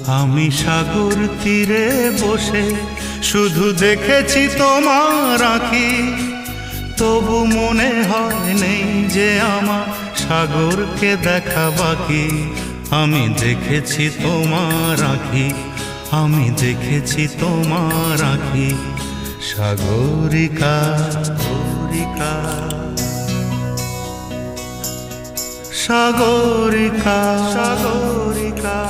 আমি সাগর তীরে বসে শুধু দেখেছি তোমার আঁখি, তবু মনে হয় নেই যে আমার সাগরকে দেখা বাকি। আমি দেখেছি তোমার আঁখি, আমি দেখেছি তোমার আঁখি, সাগরিকা সাগরিকা সাগরিকা সাগরিকা।